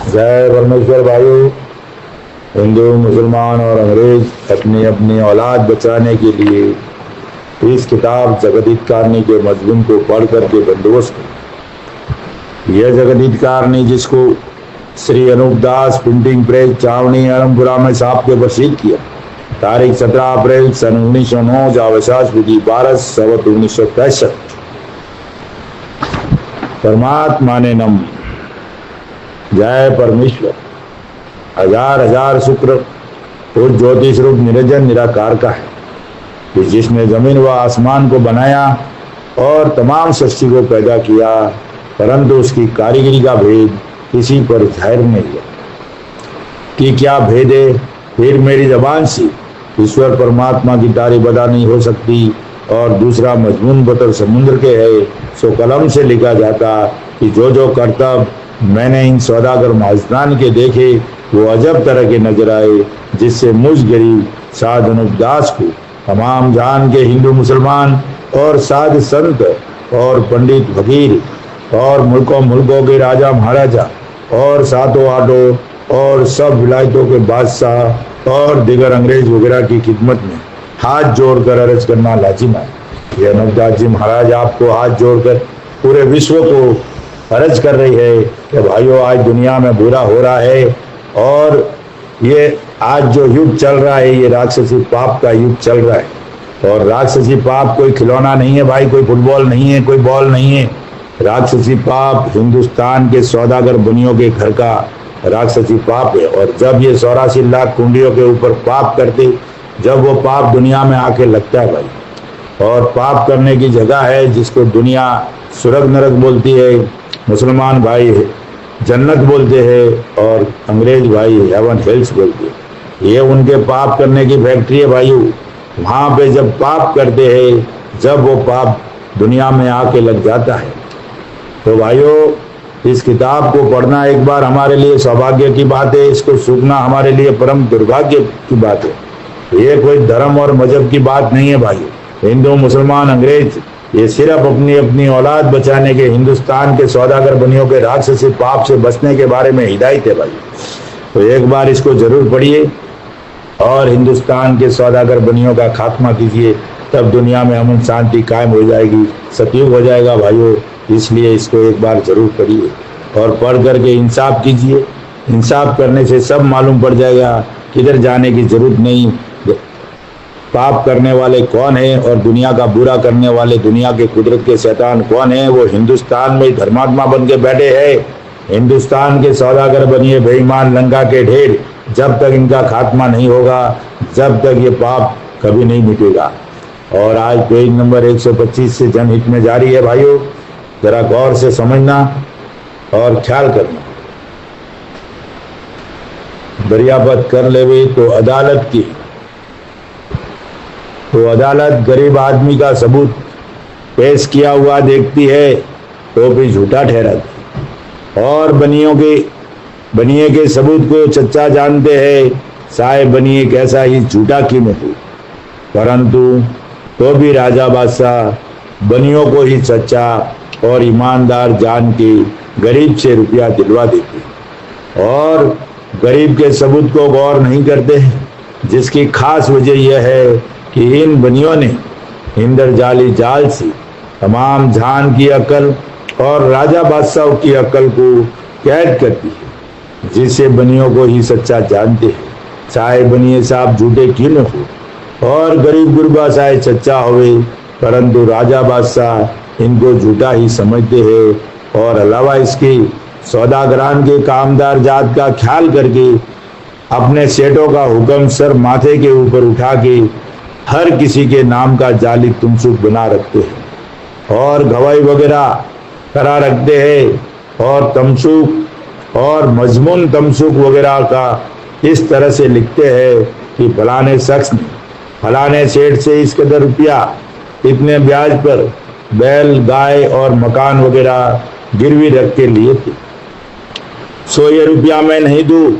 जय परमेश्वर भाइयों। हिंदू, मुसलमान और अंग्रेज अपनी अपनी औलाद बचाने के लिए इस किताब जगदीतकारणी के मजमून को पढ़ करके बंदोबस्त करें। यह जगदीतकारणी जिसको श्री अनूपदास प्रिंटिंग प्रेस चावनी आलमपुरा में साहब के प्रसिद्ध किया, तारीख 17 अप्रैल सन 1909, जावसास विधि 12 संवत 1965। परमात्मा ने नम। जय परमेश्वर। हजार हजार शुक्र उस ज्योतिष रूप निरंजन निराकार का है कि जिसने जमीन व आसमान को बनाया और तमाम सृष्टि को पैदा किया, परंतु उसकी कारीगरी का भेद किसी पर जाहिर नहीं है कि क्या भेद है। फिर मेरी जबान से ईश्वर परमात्मा की तारीफ अदा नहीं हो सकती। और दूसरा मजमून बतर समुद्र के है, सो कलम से लिखा जाता कि जो जो करतब मैंने इन सौदागर माजदान के देखे वो अजब तरह के नजर आए, जिससे मुझ गरीब साध अनूपदास को तमाम जान के हिंदू मुसलमान और साध संत और पंडित फकीर और मुल्कों के राजा महाराजा और सातों आठों और सब विलायतों के बादशाह और दिगर अंग्रेज वगैरह की खिदमत में हाथ जोड़कर अर्ज करना लाजिम है। ये अनूपदास जी महाराज आपको हाथ जोड़कर पूरे विश्व को अर्ज कर रही है कि भाइयों, आज दुनिया में बुरा हो रहा है और ये आज जो युग चल रहा है ये राक्षसी पाप का युग चल रहा है। और राक्षसी पाप कोई खिलौना नहीं है भाई, कोई फुटबॉल नहीं है, कोई बॉल नहीं है। राक्षसी पाप हिंदुस्तान के सौदागर बनियों के घर का राक्षसी पाप है। और जब ये 84 लाख कुंडियों के ऊपर पाप करते, जब वो पाप दुनिया में आके लगता है भाई, और पाप करने की जगह है जिसको दुनिया स्वर्ग नरक बोलती है, मुसलमान भाई जन्नत बोलते हैं और अंग्रेज भाई हेवन हेल्स बोलते हैं। ये उनके पाप करने की फैक्ट्री है भाइयों। वहाँ पे जब पाप करते हैं, जब वो पाप दुनिया में आके लग जाता है, तो भाइयों इस किताब को पढ़ना एक बार हमारे लिए सौभाग्य की बात है, इसको सूखना हमारे लिए परम दुर्भाग्य की बात है। ये कोई धर्म और मजहब की बात नहीं है भाई। हिंदू, मुसलमान, अंग्रेज ये सिर्फ अपनी अपनी औलाद बचाने के, हिंदुस्तान के सौदागर बनियों के राक्षसी पाप से बचने के बारे में हिदायत है भाई। तो एक बार इसको जरूर पढ़िए और हिंदुस्तान के सौदागर बनियों का खात्मा कीजिए, तब दुनिया में अमन शांति कायम हो जाएगी, सतयुग हो जाएगा भाइयों। इसलिए इसको एक बार जरूर पढ़िए और पढ़ करके इंसाफ कीजिए। इंसाफ करने से सब मालूम पड़ जाएगा, किधर जाने की जरूरत नहीं। पाप करने वाले कौन है और दुनिया का बुरा करने वाले, दुनिया के कुदरत के शैतान कौन है? वो हिंदुस्तान में धर्मात्मा बन के बैठे हैं। हिंदुस्तान के सौदागर बनिए बेईमान लंका के ढेर। जब तक इनका खात्मा नहीं होगा, जब तक ये पाप कभी नहीं मिटेगा। और आज पेज नंबर 125 से जनहित में जारी है भाइयों, जरा गौर से समझना और ख्याल करना। दरियापत कर लेवे तो अदालत की, तो अदालत गरीब आदमी का सबूत पेश किया हुआ देखती है तो भी झूठा ठहराती, और बनिए के सबूत को सच्चा जानते हैं, चाहे बनिए कैसा ही झूठा क्यों न हो। परंतु तो भी राजा बादशाह बनियों को ही सच्चा और ईमानदार जान के गरीब से रुपया दिलवा देते और गरीब के सबूत को गौर नहीं करते, जिसकी खास वजह यह है कि इन बनियों ने इंद्रजाली जाल से तमाम जान की अकल और राजा बादशाह की अकल को कैद कर दी है, जिससे बनियों को ही सच्चा जानते हैं, चाहे बनिए साहब झूठे क्यों न हो और गरीब गुरबा चाहे सच्चा होवे, परंतु राजा बादशाह इनको झूठा ही समझते हैं। और अलावा इसके सौदागरान के कामदार जात का ख्याल करके अपने सेठों का हुक्म सर माथे के ऊपर उठा के हर किसी के नाम का जाली तुमसुक बना रखते हैं और गवाही वगैरह करा रखते हैं और तमसुक और मजमून तमसुक वगैरह का इस तरह से लिखते हैं कि फलाने शख्स ने फलाने सेठ से इस कदर रुपया इतने ब्याज पर बैल, गाय और मकान वगैरह गिरवी रख के लिए थे, सो ये रुपया मैं नहीं दूं।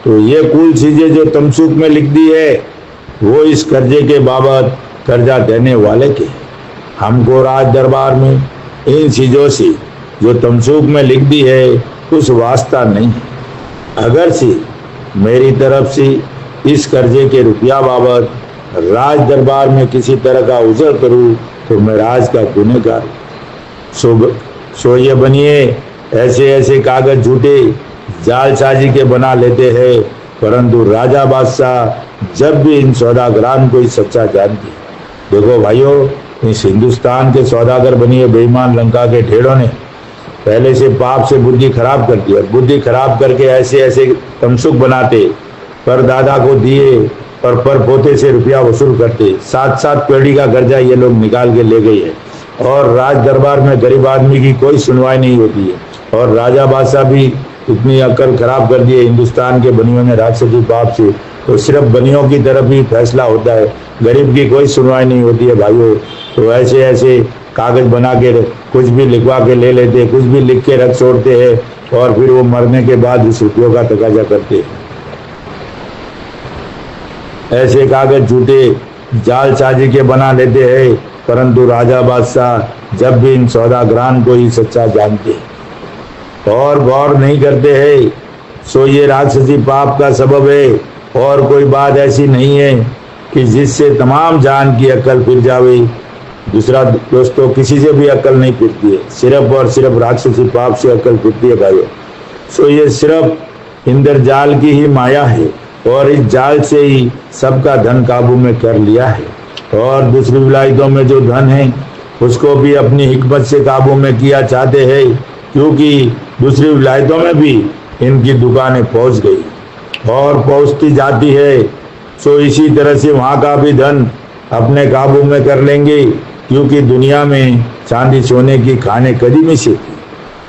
तो ये कुल चीजें जो तमसुक में लिख दी है वो इस कर्जे के बाबत कर्जा देने वाले के। हमको राज दरबार में इन चीजों से जो तमसुक में लिख दी है कुछ वास्ता नहीं। अगर से मेरी तरफ से इस कर्जे के रुपया बाबत राज दरबार में किसी तरह का उजर करूं तो मैं राज का गुनहगार हूं। सो ये बनिए ऐसे ऐसे कागज झूठे जालसाजी के बना लेते हैं, परंतु राजा बादशाह जब भी इन सौदागरान को ही सच्चा जानती है। देखो भाइयों, इस हिंदुस्तान के सौदागर बनिए बेईमान लंका के ढेरों ने पहले से पाप से बुद्धि खराब कर दी और बुद्धि खराब करके ऐसे ऐसे तमसुक बनाते, पर दादा को दिए और पर पोते से रुपया वसूल करते। 7-7 पेढ़ी का कर्जा ये लोग निकाल के ले गए हैं और राज दरबार में गरीब आदमी की कोई सुनवाई नहीं होती है। और राजा बादशाह भी इतनी अक्ल खराब कर दिए हिंदुस्तान के बनियों ने राक्षसी पाप से, तो सिर्फ बनियों की तरफ ही फैसला होता है, गरीब की कोई सुनवाई नहीं होती है भाइयों। तो ऐसे ऐसे कागज बना के कुछ भी लिखवा के ले लेते, कुछ भी लिख के रख छोड़ते हैं और फिर वो मरने के बाद उस रुपयों का तकाजा करते हैं। ऐसे कागज झूठे जालसाजी के बना लेते हैं, परंतु राजा बादशाह जब भी इन सौदागरान को ही सच्चा जानते हैं और गौर नहीं करते हैं। सो ये राक्षसी पाप का सबब है और कोई बात ऐसी नहीं है कि जिससे तमाम जान की अकल फिर जावे। दूसरा दोस्तों, किसी से भी अकल नहीं फिरती है, सिर्फ और सिर्फ राक्षसी पाप से अकल फिरती है भाइयों। सो ये सिर्फ इंद्रजाल की ही माया है और इस जाल से ही सबका धन काबू में कर लिया है। और दूसरी विलायतों में जो धन है उसको भी अपनी हिकमत से काबू में किया चाहते हैं, क्योंकि दूसरी विलायतों में भी इनकी दुकानें पहुंच गई और पहुंचती जाती है। सो इसी तरह से वहाँ का भी धन अपने काबू में कर लेंगे, क्योंकि दुनिया में चांदी सोने की खाने कदीमी से थी,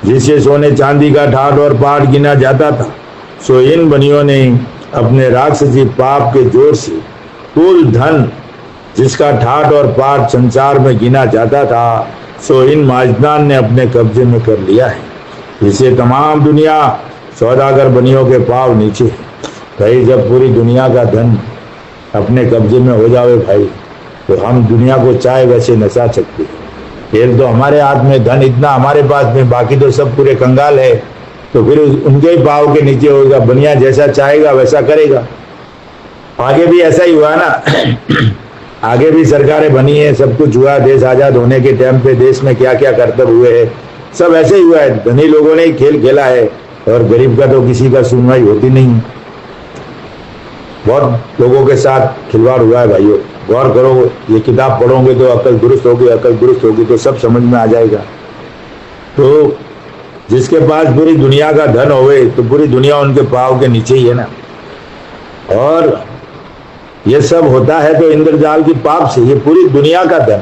जिसे सोने चांदी का ठाट और पाट गिना जाता था। सो इन बनियों ने अपने राक्षसी पाप के जोर से कुल धन जिसका ठाट और पाट संसार में गिना जाता था, सो इन माजदान ने अपने कब्जे में कर लिया है। इसे तमाम दुनिया सौदागर बनियों के पाव नीचे है। भाई, जब पूरी दुनिया का धन अपने कब्जे में हो जावे भाई, तो हम दुनिया को चाहे वैसे नचा सकते हैं। खेल तो हमारे हाथ में, धन इतना हमारे पास में, बाकी तो सब पूरे कंगाल है। तो फिर उनके ही पाव के नीचे होगा, बनिया जैसा चाहेगा वैसा करेगा। आगे भी ऐसा ही हुआ ना आगे भी सरकारें बनी है, सब कुछ हुआ, देश आजाद होने के टाइम पे देश में क्या क्या करतब हुए हैं, सब ऐसे ही हुआ है। धनी लोगों ने ही खेल खेला है और गरीब का तो किसी का सुनवाई होती नहीं। बहुत लोगों के साथ खिलवाड़ हुआ है भाइयों। गौर करो, ये किताब पढ़ोगे तो अकल दुरुस्त होगी तो सब समझ में आ जाएगा। तो जिसके पास पूरी दुनिया का धन होवे तो पूरी दुनिया उनके पाँव के नीचे ही है ना। और ये सब होता है तो इंद्रजाल की पाप से। ये पूरी दुनिया का धन,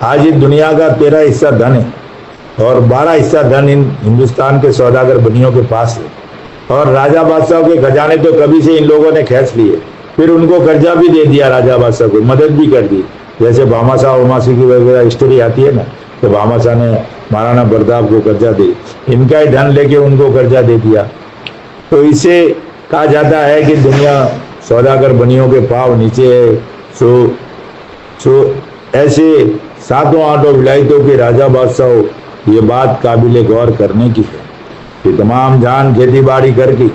आज इस दुनिया का 13 हिस्सा धन है और 12 हिस्सा धन इन हिंदुस्तान के सौदागर बनियों के पास है। और राजा बादशाह के खजाने तो कभी से इन लोगों ने खींच लिए, फिर उनको कर्जा भी दे दिया, राजा बादशाह को मदद भी कर दी। जैसे भामाशाह उमासी की वगैरह स्टोरी आती है ना, तो भामाशाह ने महाराणा प्रताप को कर्जा दे, इनका ही धन लेके उनको कर्जा दे दिया। तो इसे कहा जाता है कि दुनिया सौदागर बनियों के पाव नीचे है। सो ऐसे 7 विलायतों के राजा बादशाह, ये बात काबिले गौर करने की है कि तमाम जान खेती बाड़ी करके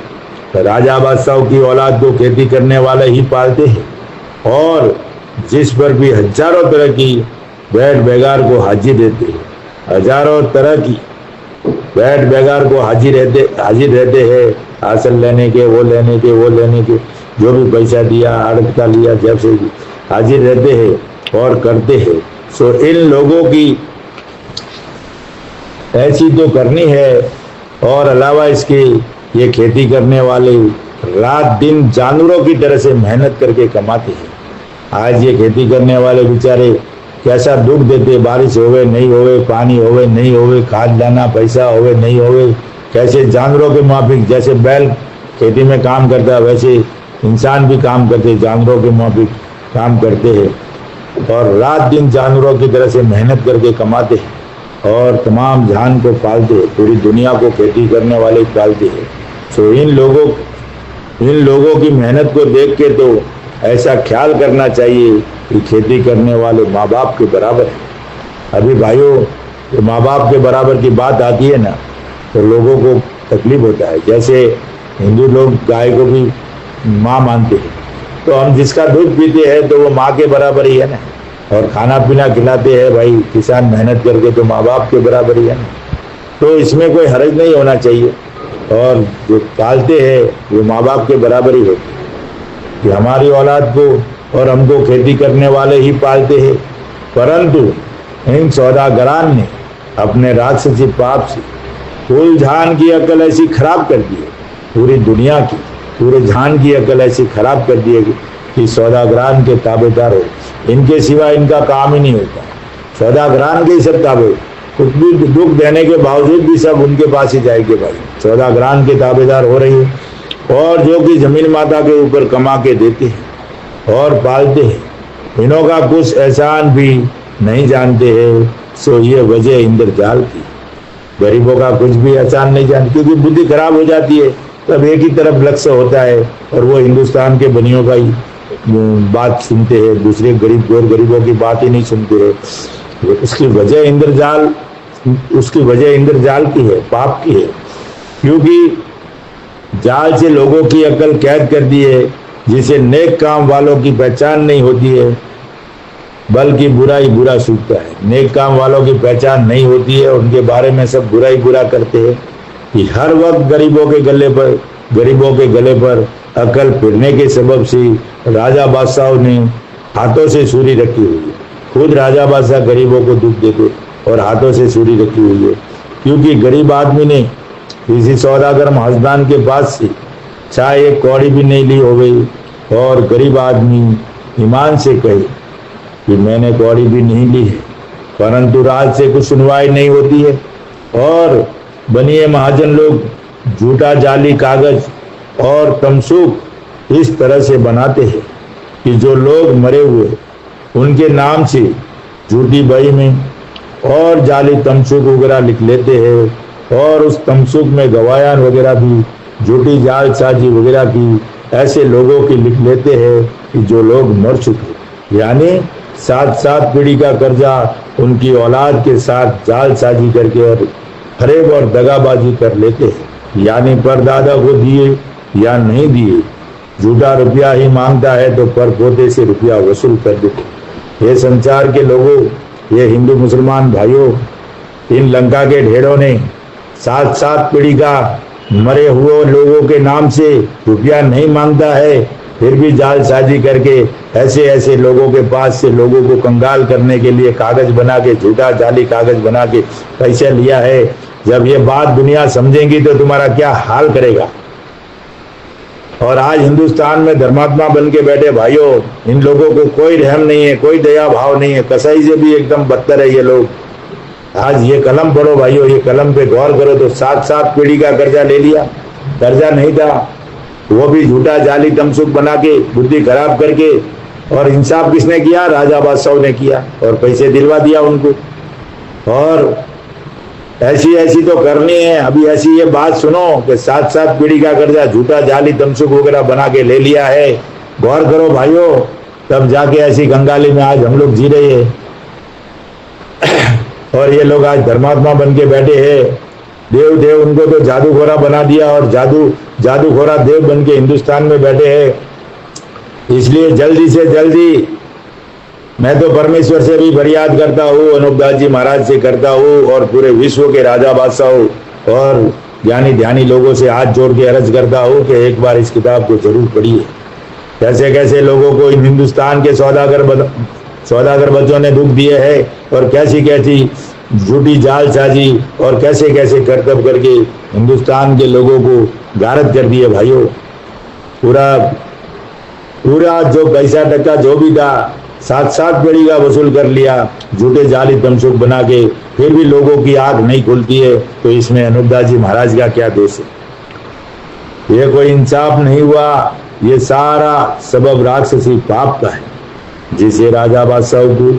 राजा बादशाह की औलाद को खेती करने वाले ही पालते हैं और जिस पर भी हजारों तरह की बैठ बेगार को हाजिर रहते हैं, हजारों तरह की बैठ बेगार को हाजिर रहते हैं, हासिल लेने के, वो लेने के, जो भी पैसा दिया, आड़त का लिया, जब से हाजिर रहते हैं और करते हैं। सो इन लोगों की ऐसी तो करनी है। और अलावा इसके ये खेती करने वाले रात दिन जानवरों की तरह से मेहनत करके कमाते हैं। आज ये खेती करने वाले बेचारे कैसा दुख देते, बारिश होवे नहीं होवे, पानी होवे नहीं होवे, खाद दाना पैसा होवे नहीं होवे, कैसे जानवरों के माफिक, जैसे बैल खेती में काम करता है वैसे इंसान भी काम करते, जानवरों के माफिक काम करते हैं और रात दिन जानवरों की तरह से मेहनत करके कमाते हैं और तमाम जान को पालते हैं। पूरी दुनिया को खेती करने वाले पालते हैं। सो इन लोगों की मेहनत को देख के तो ऐसा ख्याल करना चाहिए कि खेती करने वाले माँ बाप के बराबर है। अभी भाइयों, माँ बाप के बराबर की बात आती है ना, तो लोगों को तकलीफ होता है। जैसे हिंदू लोग गाय को भी माँ मानते हैं, तो हम जिसका दूध पीते हैं तो वो माँ के बराबर ही है ना। और खाना पीना खिलाते हैं भाई किसान मेहनत करके, तो माँ बाप के बराबर ही है ना। तो इसमें कोई हर्ज नहीं होना चाहिए। और जो पालते हैं वो माँ बाप के बराबर ही होते हैं कि हमारी औलाद को और हमको खेती करने वाले ही पालते हैं। परंतु इन सौदागरान ने अपने राक्षसी पाप से कुल जहान की अकल ऐसी खराब कर दी है, पूरी दुनिया की पूरे जहान की अकल ऐसी खराब कर दी है कि सौदागरान के ताबेदार हो, इनके सिवा इनका काम ही नहीं होता। सौदागरान के ही सब ताबे, कुछ भी दुख देने के बावजूद भी सब उनके पास ही जाएंगे भाई, सौदागरान के ताबेदार हो रही है। और जो कि जमीन माता के ऊपर कमा के देते हैं और पालते हैं, इनों का कुछ एहसान भी नहीं जानते हैं। सो ये वजह इंद्रजाल की, गरीबों का कुछ भी एहसान नहीं जानते, क्योंकि बुद्धि खराब हो जाती है, तब एक ही तरफ लक्ष्य होता है और वो हिंदुस्तान के बनियों का ही बात सुनते हैं, दूसरे गरीब गौर गरीबों की बात ही नहीं सुनते हैं। उसकी वजह इंद्रजाल की है, पाप की है, क्योंकि जाल से लोगों की अकल कैद कर दी है, जिसे नेक काम वालों की पहचान नहीं होती है बल्कि बुरा ही बुरा सूझता है। नेक काम वालों की पहचान नहीं होती है, उनके बारे में सब बुरा ही बुरा करते हैं कि हर वक्त गरीबों के गले पर अकल फिरने के सबब से राजा बादशाहों ने हाथों से छुरी रखी हुई है। खुद राजा बादशाह गरीबों को दुख देते और हाथों से छुरी रखी हुई है, क्योंकि गरीब आदमी ने किसी सौदागर महजदान के पास से चाहे एक कौड़ी भी नहीं ली हो गई, और गरीब आदमी ईमान से कहे कि मैंने कौड़ी भी नहीं ली है, परंतु राज से कुछ सुनवाई नहीं होती है। और बनिए महाजन लोग झूठा जाली कागज और तमसूक इस तरह से बनाते हैं कि जो लोग मरे हुए उनके नाम से झूठी बही में और जाली तमसूक वगैरह लिख लेते हैं, और उस तमसूक में गवायान वगैरह भी झूठी जालसाजी वगैरह की ऐसे लोगों की लिख लेते हैं कि जो लोग मर चुके, यानी 7 पीढ़ी का कर्जा उनकी औलाद के साथ जालसाजी करके और फरेब और दगाबाजी कर लेते हैं, यानी परदादा को दिए या नहीं दिए, झूठा रुपया ही मांगता है तो परपोते से रुपया वसूल कर देते। ये संसार के लोगों, ये हिंदू मुसलमान भाइयों, इन लंका के ढेरों ने 7 पीढ़ी का मरे हुए लोगों के नाम से रुपया नहीं मांगता है, फिर भी जालसाजी करके ऐसे लोगों के पास से लोगों को कंगाल करने के लिए कागज बना के, झूठा जाली कागज बना के पैसे लिया है। जब ये बात दुनिया समझेंगी तो तुम्हारा क्या हाल करेगा। और आज हिंदुस्तान में धर्मात्मा बन के बैठे भाइयों, इन लोगों को कोई रहम नहीं है, कोई दया भाव नहीं है, कसाई से भी एकदम बदतर है ये लोग। आज ये कलम पढ़ो भाइयों, ये कलम पे गौर करो तो 7 पीढ़ी का कर्जा ले लिया, कर्जा नहीं था, वो भी झूठा जाली तमसुक बना के बुद्धि खराब करके, और इंसाफ किसने किया? राजा बादशाह ने किया और पैसे दिलवा दिया उनको। और ऐसी तो करनी है। अभी ऐसी ये बात सुनो कि 7 पीढ़ी का कर्जा झूठा जाली तमसुक वगैरह बना के ले लिया है, गौर करो भाइयों, तब जाके ऐसी कंगाली में आज हम लोग जी रहे हैं। और ये लोग आज धर्मात्मा बन के बैठे हैं, देव उनको तो जादूखोरा बना दिया और जादूखोरा देव बन के हिंदुस्तान में बैठे हैं। इसलिए जल्दी से जल्दी मैं तो परमेश्वर से भी फरियाद करता हूँ, अनूपदास जी महाराज से करता हूँ, और पूरे विश्व के राजा बादशाहों और ज्ञानी ध्यानी लोगों से हाथ जोड़ के अर्ज करता हूँ कि एक बार इस किताब को जरूर पढ़िए। कैसे कैसे लोगों को इन हिंदुस्तान के सौदागर बच्चों ने दुख दिए हैं, और कैसी कैसी झूठी जालसाजी और कैसे कैसे करतब करके हिंदुस्तान के लोगों को गारत कर दिए भाइयों। पूरा जो पैसा टक्का जो भी था 7 पीढ़ी का वसूल कर लिया झूठे जाली तमसुक बना के, फिर भी लोगों की आंख नहीं खुलती है। तो इसमें अनूपदास जी महाराज का क्या दोष है? ये कोई इंसाफ नहीं हुआ, ये सारा सबब राक्षसी पाप का है, जिसे राजा बादशाह को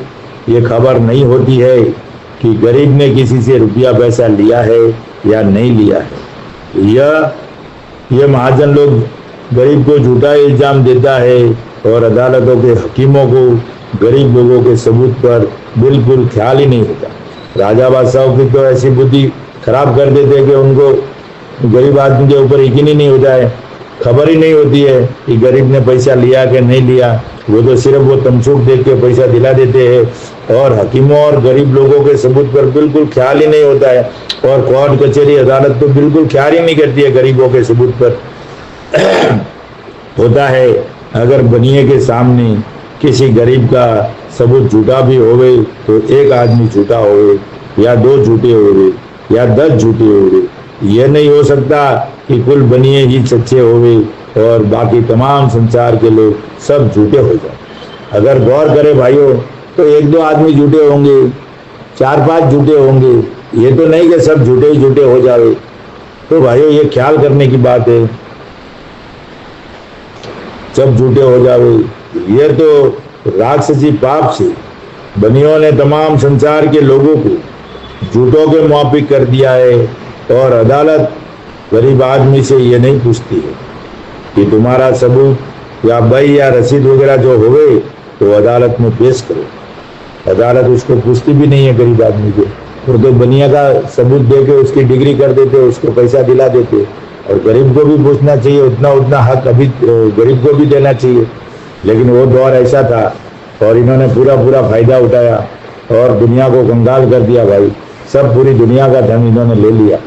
ये खबर नहीं होती है कि गरीब ने किसी से रुपया पैसा लिया है या नहीं लिया है। ये महाजन लोग गरीब को झूठा इल्जाम देता है, और अदालतों के हकीमों को गरीब लोगों के सबूत पर बिल्कुल ख्याल ही नहीं होता। राजा बादशाह की तो ऐसी बुद्धि खराब कर देते कि उनको गरीब आदमी के ऊपर यकीन ही नहीं होता है, खबर ही नहीं होती है कि गरीब ने पैसा लिया कि नहीं लिया। वो तो सिर्फ वो तमचूक देख के पैसा दिला देते हैं और हकीमों और गरीब लोगों के सबूत पर बिल्कुल ख्याल ही नहीं होता है। और कोर्ट कचहरी अदालत तो बिल्कुल ख्याल ही नहीं करती है गरीबों के सबूत पर। होता है अगर बनिए के सामने किसी गरीब का सबूत झूठा भी होवे तो एक आदमी झूठा होवे या 2 झूठे होवे या 10 झूठे होवे, यह नहीं हो सकता कि कुल बनिए ही सच्चे होवे और बाकी तमाम संसार के लोग सब झूठे हो जाए। अगर गौर करें भाइयों तो 1-2 आदमी झूठे होंगे, 4-5 झूठे होंगे, ये तो नहीं कि सब झूठे ही झूठे हो जावे। तो भाइयों ये ख्याल करने की बात है, सब झूठे हो जावे ये तो राक्षसी पाप से बनियों ने तमाम संसार के लोगों को झूठों के मुआफिक कर दिया है। और अदालत गरीब आदमी से ये नहीं पूछती है कि तुम्हारा सबूत या बही या रसीद वगैरह जो होवे तो अदालत में पेश करो। अदालत उसको पूछती भी नहीं है गरीब आदमी को, वो तो बनिया का सबूत दे के उसकी डिग्री कर देते, उसको पैसा दिला देते। और गरीब को भी पूछना चाहिए, उतना हक अभी गरीब को भी देना चाहिए। लेकिन वो दौर ऐसा था और इन्होंने पूरा फायदा उठाया और दुनिया को कंगाल कर दिया भाई। सब पूरी दुनिया का धन इन्होंने ले लिया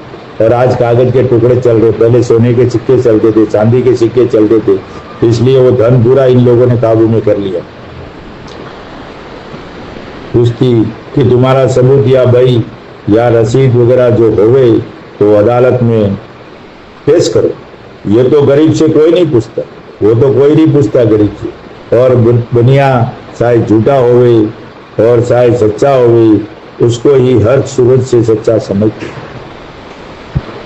और आज कागज के टुकड़े चल रहे, पहले सोने के सिक्के चलते थे, चांदी के सिक्के चलते थे, इसलिए वो धन पूरा इन लोगों ने काबू में कर लिया। पूछती कि तुम्हारा सबूत या बही या रसीद वगैरह जो होवे तो अदालत में पेश करो। ये तो गरीब से कोई नहीं पूछता, वो तो कोई नहीं पूछता गरीब से। और बनिया चाहे झूठा होवे और चाहे सच्चा होवे, उसको ही हर सूरत से सच्चा समझते।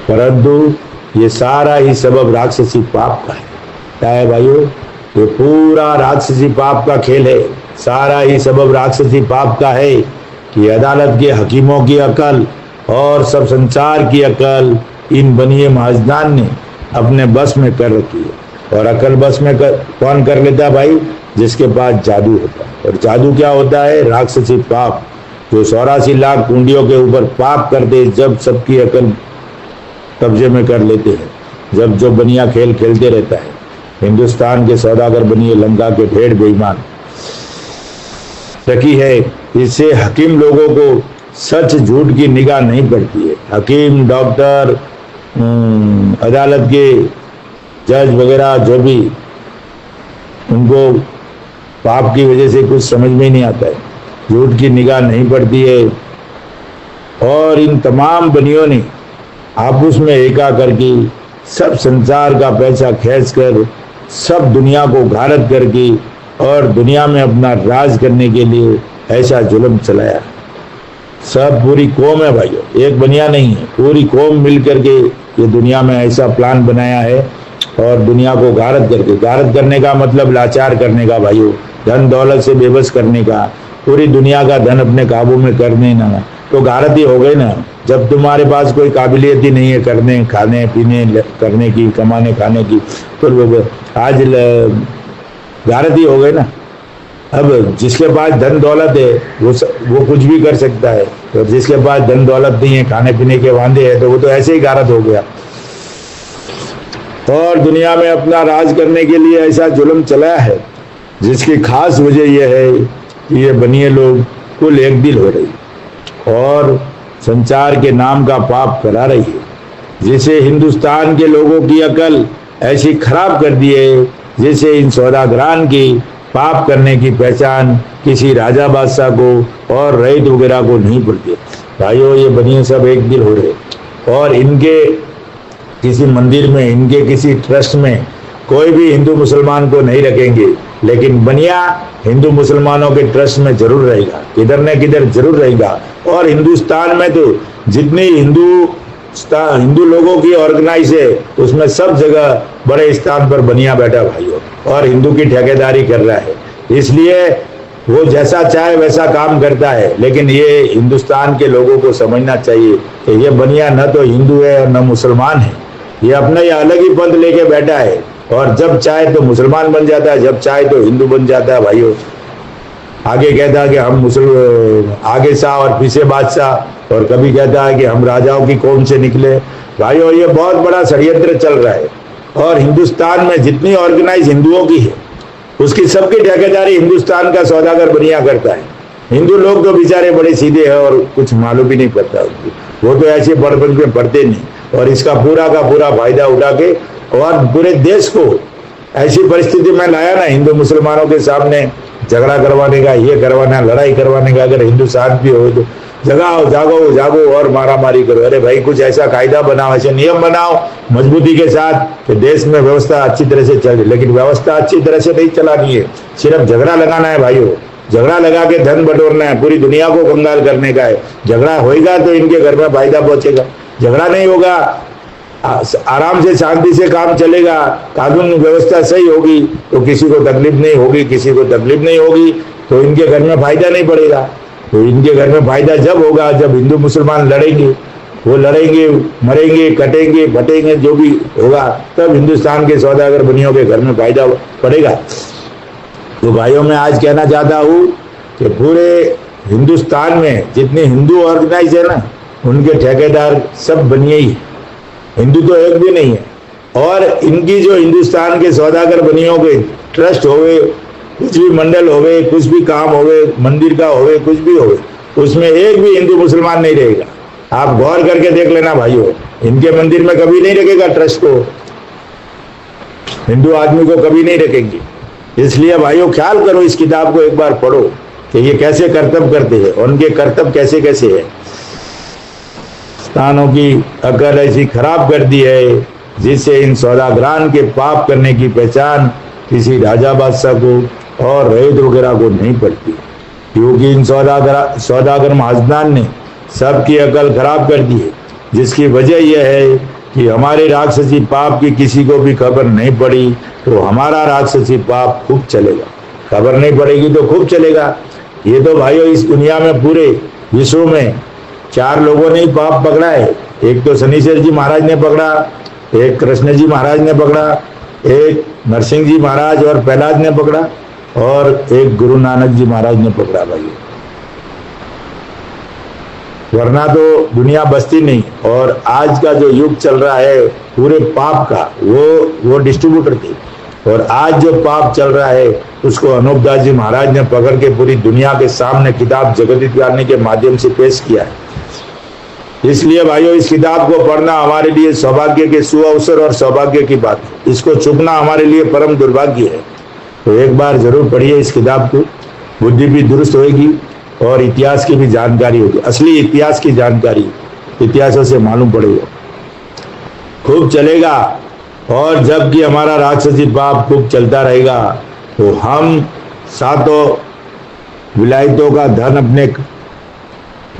परंतु ये सारा ही सबब राक्षसी पाप का है। क्या है भाइयों? ये पूरा राक्षसी पाप का खेल है। सारा ही सबब राक्षसी पाप का है कि अदालत के हकीमों की अकल और सब संसार की अकल इन बनिए महाजदान ने अपने बस में कर रखी है। और अकल बस में कौन कर लेता है भाई? जिसके पास जादू होता है। और जादू क्या होता है? राक्षसी पाप, जो 84 लाख कुंडियों के ऊपर पाप करते, जब सबकी अकल कब्जे में कर लेते हैं, जब जो बनिया खेल खेलते रहता है। हिंदुस्तान के सौदागर बनिए लंका के ढेर बेईमान रखी है। इससे हकीम लोगों को सच झूठ की निगाह नहीं पड़ती है। हकीम, डॉक्टर, अदालत के जज वगैरह जो भी, उनको पाप की वजह से कुछ समझ में ही नहीं आता है, झूठ की निगाह नहीं पड़ती है। और इन तमाम बनियों ने आपस में एका करके सब संसार का पैसा खींच कर सब दुनिया को गारत करके और दुनिया में अपना राज करने के लिए ऐसा जुल्म चलाया। सब पूरी कौम है भाइयों, एक बनिया नहीं है, पूरी कौम मिल करके ये दुनिया में ऐसा प्लान बनाया है और दुनिया को गारत करके, गारत करने का मतलब लाचार करने का भाइयों, धन दौलत से बेबस करने का, पूरी दुनिया का धन अपने काबू में करने ना, तो गारत ही हो गई ना। जब तुम्हारे पास कोई काबिलियत ही नहीं है करने, खाने पीने करने की, कमाने खाने की, तो आज गारत ही हो गई ना। अब जिसके पास धन दौलत है वो कुछ भी कर सकता है, और जिसके पास धन दौलत नहीं है, खाने पीने के वांदे है, तो वो तो ऐसे ही गारत हो गया। और दुनिया में अपना राज करने के लिए ऐसा जुल्म चलाया है, जिसकी खास वजह यह है कि ये बनिए लोग कुल एक दिल हो रही और संचार के नाम का पाप करा रही है, जिसे हिंदुस्तान के लोगों की अकल ऐसी खराब कर दी है, जिसे इन सौदागरान की पाप करने की पहचान किसी राजा बादशाह को और रईत वगैरह को नहीं पड़ती। भाइयों, ये बनिए सब एक दिल हो रहे और इनके किसी मंदिर में, इनके किसी ट्रस्ट में कोई भी हिंदू मुसलमान को नहीं रखेंगे, लेकिन बनिया हिंदू मुसलमानों के ट्रस्ट में जरूर रहेगा, किधर न किधर जरूर रहेगा। और हिंदुस्तान में तो जितनी हिंदू लोगों की ऑर्गेनाइज है, उसमें सब जगह बड़े स्थान पर बनिया बैठा भाइयों और हिंदू की ठेकेदारी कर रहा है। इसलिए वो जैसा चाहे वैसा काम करता है। लेकिन ये हिंदुस्तान के लोगों को समझना चाहिए कि ये बनिया न तो हिंदू है और न मुसलमान है, ये अपना ये अलग ही पंथ लेके बैठा है और जब चाहे तो मुसलमान बन जाता है, जब चाहे तो हिंदू बन जाता है भाइयों। आगे कहता है कि हम आगे शाह और पीछे बादशाह, और कभी कहता है कि हम राजाओं की कौम से निकले भाइयों ये बहुत बड़ा षड्यंत्र चल रहा है और हिंदुस्तान में जितनी ऑर्गेनाइज हिंदुओं की है उसकी सबकी ठेकेदारी हिंदुस्तान का सौदागर बनिया करता है। हिंदू लोग तो बेचारे बड़े सीधे हैं और कुछ मालूम भी नहीं पड़ता उनको, वो तो ऐसे बड़पन में पढ़ते नहीं और इसका पूरा का पूरा फायदा उठा के और पूरे देश को ऐसी परिस्थिति में लाया ना, हिंदू मुसलमानों के सामने झगड़ा करवाने का, ये करवाना, लड़ाई करवाने का। अगर हिंदू साथ भी हो तो जगाओ, जागो जागो और मारा मारी करो। अरे भाई कुछ ऐसा कायदा बनाओ, ऐसे नियम बनाओ मजबूती के साथ कि देश में व्यवस्था अच्छी तरह से चले। लेकिन व्यवस्था अच्छी तरह से नहीं चलानी है, सिर्फ झगड़ा लगाना है भाइयों। झगड़ा लगा के धन बटोरना है, पूरी दुनिया को कंगाल करने का है। झगड़ा होगा तो इनके घर में फायदा पहुंचेगा, झगड़ा नहीं होगा आराम से शांति से काम चलेगा, कानून व्यवस्था सही होगी तो किसी को तकलीफ नहीं होगी, किसी को तकलीफ नहीं होगी तो इनके घर में फायदा नहीं पड़ेगा। तो इनके घर में फायदा जब होगा जब हिंदू मुसलमान लड़ेंगे, वो लड़ेंगे, मरेंगे, कटेंगे, फटेंगे, जो भी होगा तब हिंदुस्तान के सौदागर बनियों के घर में फायदा पड़ेगा। तो भाइयों मैं आज कहना चाहता हूँ कि पूरे हिंदुस्तान में जितने हिंदू ऑर्गेनाइज है ना, उनके ठेकेदार सब बनिए ही, हिंदू तो एक भी नहीं है। और इनकी जो हिंदुस्तान के सौदागर बनियों के ट्रस्ट होवे, कुछ भी मंडल होवे, कुछ भी काम होवे, मंदिर का होवे, कुछ भी होवे, उसमें एक भी हिंदू मुसलमान नहीं रहेगा। आप गौर करके देख लेना भाइयों, इनके मंदिर में कभी नहीं रखेगा ट्रस्ट को, हिंदू आदमी को कभी नहीं रखेंगे। इसलिए भाइयों ख्याल करो, इस किताब को एक बार पढ़ो कि ये कैसे कर्तव्य करते हैं और उनके कर्तव्य कैसे कैसे है। स्थानों की अकल ऐसी खराब कर दी है जिससे इन सौदागरान के पाप करने की पहचान किसी राजा बादशाह को और रईत वगैरह को नहीं पड़ती, क्योंकि इन सौदागर महाजनान ने सबकी अकल खराब कर दी है। जिसकी वजह यह है कि हमारे राक्षसी पाप की किसी को भी खबर नहीं पड़ी तो हमारा राक्षसी पाप खूब चलेगा, खबर नहीं पड़ेगी तो खूब चलेगा। ये तो भाइयों इस दुनिया में पूरे विश्व में 4 लोगों ने ही पाप पकड़ा है। एक तो शनिश्चर जी महाराज ने पकड़ा, एक कृष्ण जी महाराज ने पकड़ा, एक नरसिंह जी महाराज और प्रहलाद ने पकड़ा और एक गुरु नानक जी महाराज ने पकड़ा भाई, वरना तो दुनिया बसती नहीं। और आज का जो युग चल रहा है पूरे पाप का, वो डिस्ट्रीब्यूटर थे और आज जो पाप चल रहा है उसको अनूपदास जी महाराज ने पकड़ के पूरी दुनिया के सामने किताब जगत ज्ञानी के माध्यम से पेश किया है। इसलिए भाइयों इस किताब को पढ़ना हमारे लिए सौभाग्य के सुअवसर और सौभाग्य की बात है, इसको चूकना हमारे लिए परम दुर्भाग्य है। तो एक बार जरूर पढ़िए इस किताब को, बुद्धि भी दुरुस्त होगी और इतिहास की भी जानकारी होगी, असली इतिहास की जानकारी इतिहासों से मालूम पड़ेगा, खूब चलेगा। और जबकि हमारा राक्षसी पाप खूब चलता रहेगा तो हम सातों विलायतों का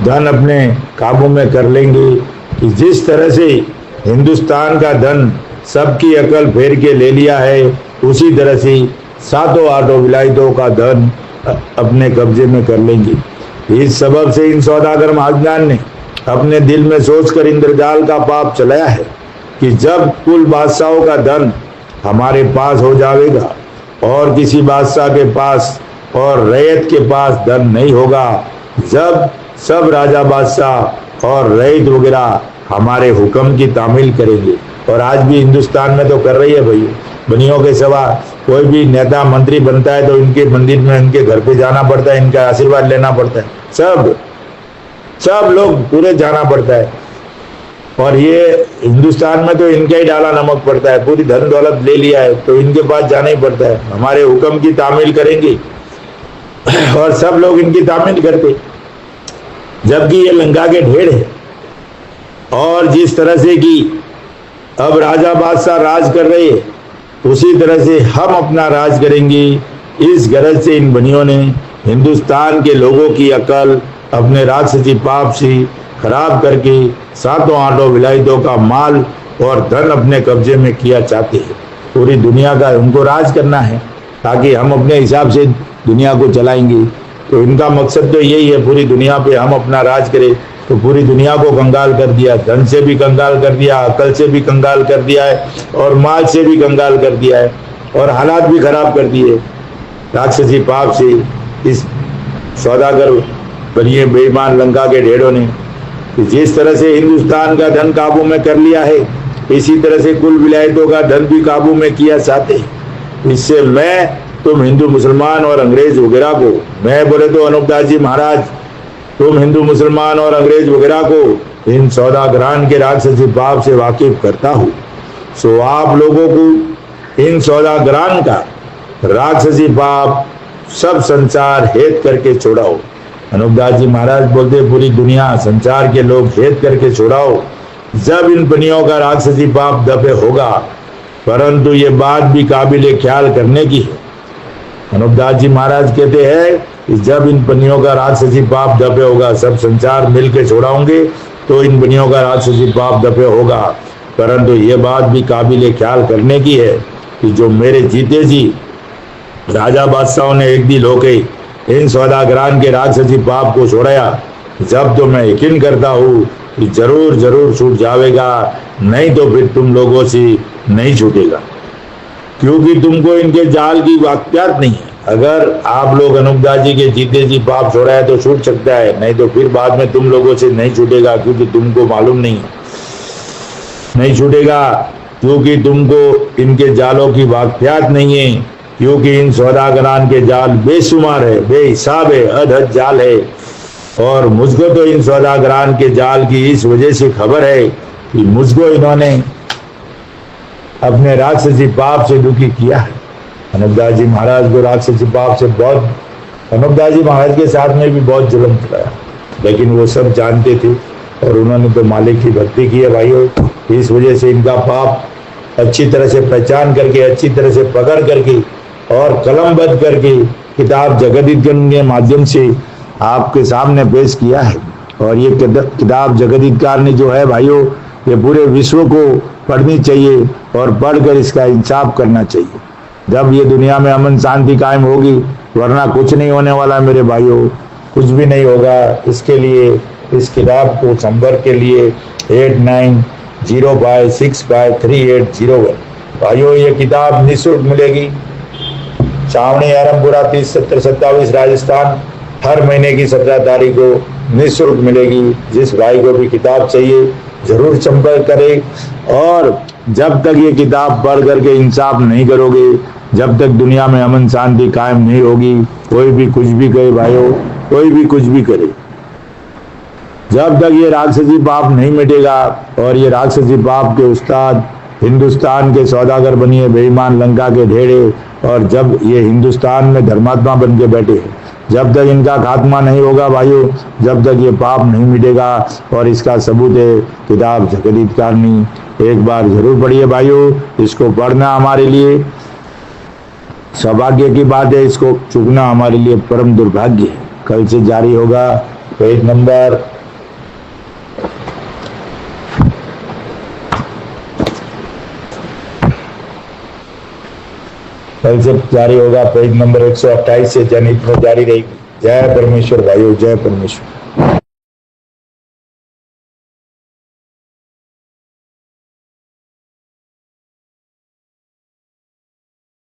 धन अपने काबू में कर लेंगे कि जिस तरह से हिंदुस्तान का धन सबकी अकल फेर के ले लिया है, उसी तरह से 7 विलायतों का धन अपने कब्जे में कर लेंगे। इस सबब से इन सौदागर महाजनान ने अपने दिल में सोचकर इंद्रजाल का पाप चलाया है कि जब कुल बादशाहों का धन हमारे पास हो जाएगा और किसी बादशाह के पास और रैयत के पास धन नहीं होगा, जब सब राजा बादशाह और रईत वगैरह हमारे हुक्म की तामील करेंगे। और आज भी हिंदुस्तान में तो कर रही है भाई, बनियों के सिवा कोई भी नेता मंत्री बनता है तो इनके मंदिर में इनके घर पे जाना पड़ता है, इनका आशीर्वाद लेना पड़ता है, सब लोग पूरे जाना पड़ता है। और ये हिंदुस्तान में तो इनका ही डाला नमक पड़ता है, पूरी धन दौलत ले लिया है तो इनके पास जाना ही पड़ता है, हमारे हुक्म की तामील करेंगे और सब लोग इनकी तामील करते। जबकि ये लंका के ढेर है और जिस तरह से कि अब राजा बादशाह राज कर रहे हैं उसी तरह से हम अपना राज करेंगे। इस गरज से इन बनियों ने हिंदुस्तान के लोगों की अकल अपने राक्षसी पाप से खराब करके 7 विलायतों का माल और धन अपने कब्जे में किया चाहते हैं। पूरी दुनिया का उनको राज करना है ताकि हम अपने हिसाब से दुनिया को चलाएंगे। तो इनका मकसद तो यही है, पूरी दुनिया पे हम अपना राज करें। तो पूरी दुनिया को कंगाल कर दिया, धन से भी कंगाल कर दिया, अकल से भी कंगाल कर दिया है और माल से भी कंगाल कर दिया है और हालात भी खराब कर दिए राक्षसी पाप से इस सौदागर बनिए बेईमान लंका के ढेरों ने। कि जिस तरह से हिंदुस्तान का धन काबू में कर लिया है, इसी तरह से कुल विलायतों का धन भी काबू में किया चाहते। इससे मैं, तुम हिंदू मुसलमान और अंग्रेज वगैरह को, मैं बोले तो अनूपदास जी महाराज, तुम हिंदू मुसलमान और अंग्रेज वगैरह को इन सौदागरान के राक्षसी पाप से वाकिफ करता हूँ। सो आप लोगों को इन सौदागरान का राक्षसी पाप सब संसार हेत करके छोड़ाओ। अनूपदास जी महाराज बोलते, पूरी दुनिया संसार के लोग हेत करके छोड़ाओ, जब इन पनियों का राक्षसी पाप दफे होगा। परंतु ये बात भी काबिल ख्याल करने की है। अनूपदास जी महाराज कहते हैं कि जब इन पनियों का राक्षसी पाप दफे होगा, सब संसार मिलकर छोड़ाओगे तो इन पनियों का राक्षसी पाप दफे होगा। परंतु ये बात भी काबिल ख्याल करने की है कि जो मेरे जीते जी राजा बादशाहों ने एक दिल होके इन सौदागरान के राक्षसी पाप को छोड़ाया, जब तो मैं यकीन करता हूँ कि जरूर जरूर छूट जाएगा, नहीं तो फिर तुम लोगों से नहीं छूटेगा, क्योंकि तुमको इनके जाल की वाकयात नहीं है। अगर आप लोग अनूपदास जी के जीते जी पाप छोड़ाए तो छूट सकता है, नहीं तो फिर बाद में तुम लोगों से नहीं छूटेगा, क्योंकि तुमको मालूम नहीं छूटेगा, क्योंकि तुमको इनके जालों की वाकयात नहीं है। क्योंकि इन सौदागरान के जाल बेशुमार है, बेहिसाब है, अधहद जाल है। और मुझको तो इन सौदागरान के जाल की इस वजह से खबर है कि मुझको इन्होंने अपने राक्षसी पाप से दुखी किया है। अनूपदास जी महाराज को राक्षसी पाप से बहुत, अनूपदास जी महाराज के साथ में भी बहुत जुल्म कराया, लेकिन वो सब जानते थे और उन्होंने तो मालिक की भक्ति की है भाइयों। इस वजह से इनका पाप अच्छी तरह से पहचान करके, अच्छी तरह से पकड़ करके और कलमबद्ध करके किताब जगदीतकार के माध्यम से आपके सामने पेश किया है। और ये किताब जगदीतकार ने जो है भाइयों, ये पूरे विश्व को पढ़नी चाहिए और पढ़कर इसका इंसाफ करना चाहिए। जब ये दुनिया में अमन शांति कायम होगी, वरना कुछ नहीं होने वाला मेरे भाइयों, कुछ भी नहीं होगा। इसके लिए इस किताब को संपर्क के लिए 8905653801 भाइयों, ये किताब निःशुल्क मिलेगी। छावनी आरमपुरा 307027 राजस्थान, हर महीने की 17 तारीख को निःशुल्क मिलेगी। जिस भाई को भी किताब चाहिए जरूर संपर्क करें। और जब तक ये किताब पढ़ करके इंसाफ नहीं करोगे, जब तक दुनिया में अमन शांति कायम नहीं होगी, कोई भी कुछ भी करे भाइयों, कोई भी कुछ भी करे, जब तक ये राक्षसी पाप नहीं मिटेगा। और ये राक्षसी पाप के उस्ताद हिंदुस्तान के सौदागर बनिए बेईमान लंका के ढेरे, और जब ये हिंदुस्तान में धर्मात्मा बन के बैठे हैं, जब तक इनका खात्मा नहीं होगा भाइयों, जब तक ये पाप नहीं मिटेगा। और इसका सबूत है किताब जगदीतकारनी, एक बार जरूर पढ़िए भाइयों। इसको पढ़ना हमारे लिए सौभाग्य की बात है, इसको चूकना हमारे लिए परम दुर्भाग्य है। कल से जारी होगा पेज नंबर कल से जारी होगा पेज नंबर 128 से जनहित में जारी रहेगी। जय परमेश्वर भाइयों, जय परमेश्वर।